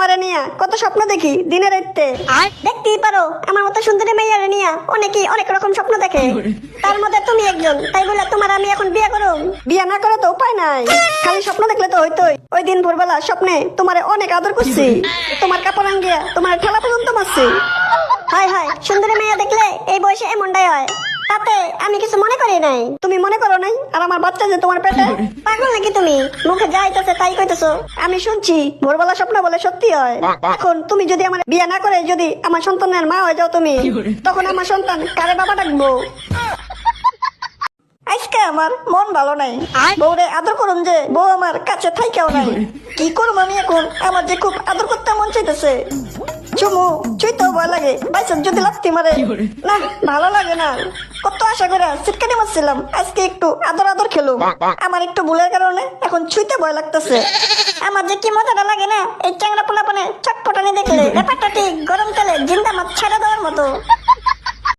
তোমারে নিয়া কত স্বপ্ন দেখি দিনে রাইতে। দেখতেই পারো আমার মতো সুন্দরী মেয়েরে নিয়া অনেকেই অনেক রকম স্বপ্ন দেখে, তার মধ্যে তুমি একজন। তাই বলে তোমার আমি এখন বিয়ে করুম? বিয়ে না করে তো উপায় নাই, খালি স্বপ্ন দেখলে তো হইতোই। ওই দিন ভোরবেলা স্বপ্নে তোমারে অনেক আদর করছি, তোমার কাপড় আঙ্গিয়া তোমার ঠেলা পর্যন্ত মারছি। হয় হয়, সুন্দরী মেয়ে দেখলে এই বয়সে এমনটাই হয়, তাতে আমি কিছু মনে করি নাই। তুমি মনে করো নাই? আর আমার বাচ্চা যে তোমার পেটে, পাগল নাকি তুমি? মুখে যা আইতাছে তাই কইতেছো। আমি শুনছি ভোরবেলা স্বপ্ন বলে সত্যি হয়। এখন তুমি যদি আমার বিয়ে না করে যদি আমার সন্তানের মা হয়ে যাও তুমি, তখন আমার সন্তান কারে বাবা ডাকবো? আজকে আমার মন ভালো নাই, বউরে আদর করুন যে বউ আমার কাছে থাইকেও নাই। কি করবো আমি এখন? আমার যে খুব আদর করতে মন চাইতেছে। চুমু চুইতেও ভয় লাগে, বাইসান যদি লাগতে মারে। না, ভালো লাগে না। কত আশা করে সিটকানি মারছিলাম, আজকে একটু আদর আদর খেলুম। আমার একটু ভুলের কারণে এখন ছুঁইতে ভয় লাগতেছে। আমার যে কি মজাটা লাগে না এই চ্যাংড়া পোলাপানে চটপটানি দেখলে, ব্যাপারটা ঠিক গরম তেলে জিন্দা মাছ ছেড়ে দেওয়ার মতো।